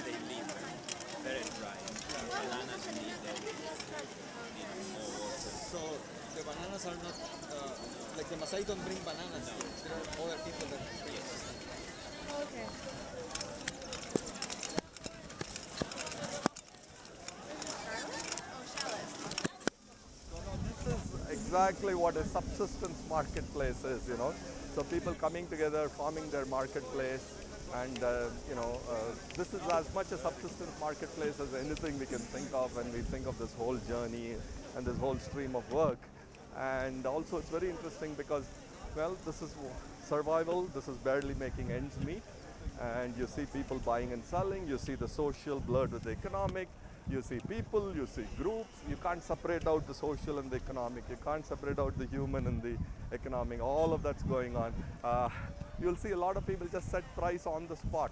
they live very dry. Bananas need more water. So the bananas are not like the Maasai don't bring bananas. No. There are other people that bring. Yes. Okay. This is exactly what a subsistence marketplace is, you know. So people coming together, forming their marketplace, and this is as much a subsistence marketplace as anything we can think of when we think of this whole journey and this whole stream of work. And also it's very interesting because, well, this is survival, this is barely making ends meet, and you see people buying and selling, you see the social blurred with the economic, you see people, you see groups. You can't separate out the social and the economic. You can't separate out the human and the economic. All of that's going on. You'll see a lot of people just set price on the spot.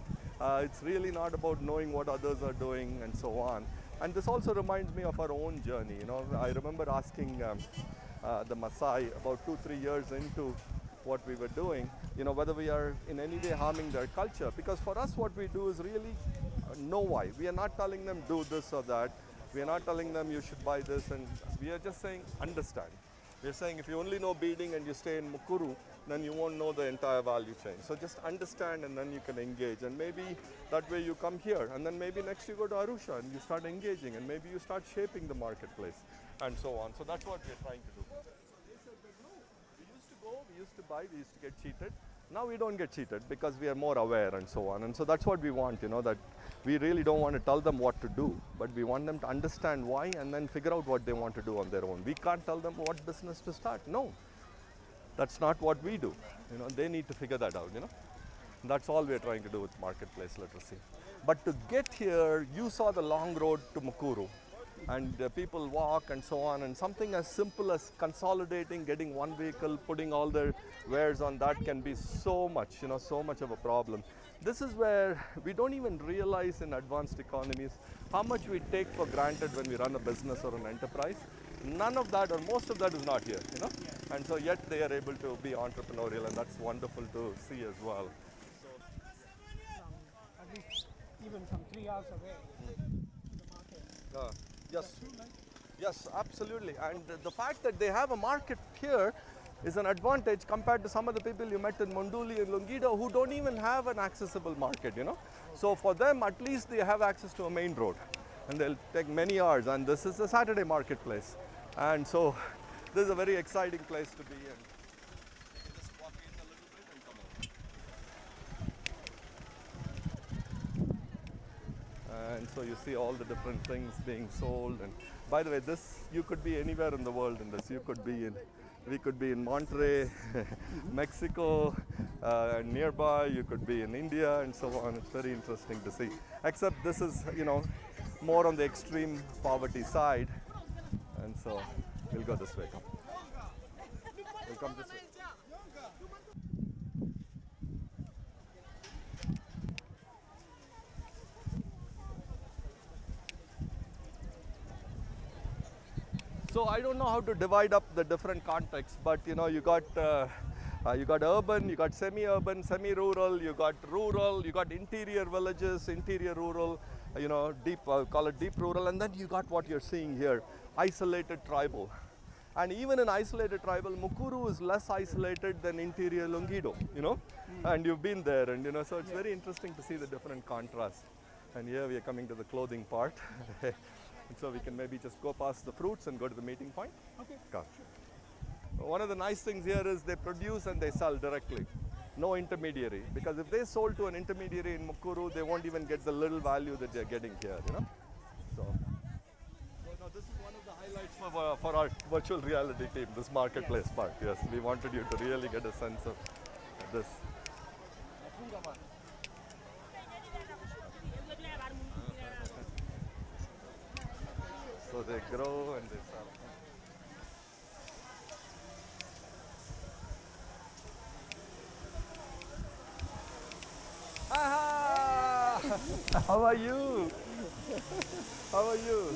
It's really not about knowing what others are doing and so on. And this also reminds me of our own journey. You know, I remember asking the Maasai about 2-3 years into what we were doing, you know, whether we are in any way harming their culture. Because for us, what we do is really know why. We are not telling them do this or that. We are not telling them you should buy this, and we are just saying understand. We are saying if you only know beading and you stay in Mukuru, then you won't know the entire value chain. So just understand and then you can engage. And maybe that way you come here, and then maybe next you go to Arusha and you start engaging, and maybe you start shaping the marketplace and so on. So that's what we are trying to do. We used to buy, we used to get cheated. Now we don't get cheated because we are more aware and so on. And so that's what we want, you know, that we really don't want to tell them what to do, but we want them to understand why and then figure out what they want to do on their own. We can't tell them what business to start. No, that's not what we do. You know, they need to figure that out, you know. And that's all we're trying to do with marketplace literacy. But to get here, you saw the long road to Mukuru. And people walk and so on, and something as simple as consolidating, getting one vehicle, putting all their wares on that can be so much, you know, so much of a problem. This is where we don't even realize in advanced economies how much we take for granted when we run a business or an enterprise. None of that or most of that is not here, you know, and so yet they are able to be entrepreneurial, and that's wonderful to see as well. At least even from 3 hours away. The market. Yes, yes, absolutely. And the fact that they have a market here is an advantage compared to some of the people you met in Monduli and Longido who don't even have an accessible market, you know. So for them, at least they have access to a main road, and they'll take many hours. And this is a Saturday marketplace, and so this is a very exciting place to be in. And so you see all the different things being sold. And by the way, this, you could be anywhere in the world in this. We could be in Monterrey, Mexico, and nearby. You could be in India and so on. It's very interesting to see. Except this is, you know, more on the extreme poverty side. And so we'll go this way. Come. We'll come this way. So I don't know how to divide up the different contexts, but you know, you got urban, you got semi-urban, semi-rural, you got rural, you got interior villages, interior rural, you know, deep, call it deep rural, and then you got what you're seeing here, isolated tribal. And even in isolated tribal, Mukuru is less isolated than interior Longido, you know, and you've been there, and you know, so it's very interesting to see the different contrasts. And here we are coming to the clothing part. And so we can maybe just go past the fruits and go to the meeting point. Okay. Come. One of the nice things here is they produce and they sell directly. No intermediary. Because if they sold to an intermediary in Mukuru, they won't even get the little value that they're getting here, you know. So no, this is one of the highlights for our virtual reality team, this marketplace part. Yes, we wanted you to really get a sense of this. So they grow and they sell. Aha! How are you? How are you?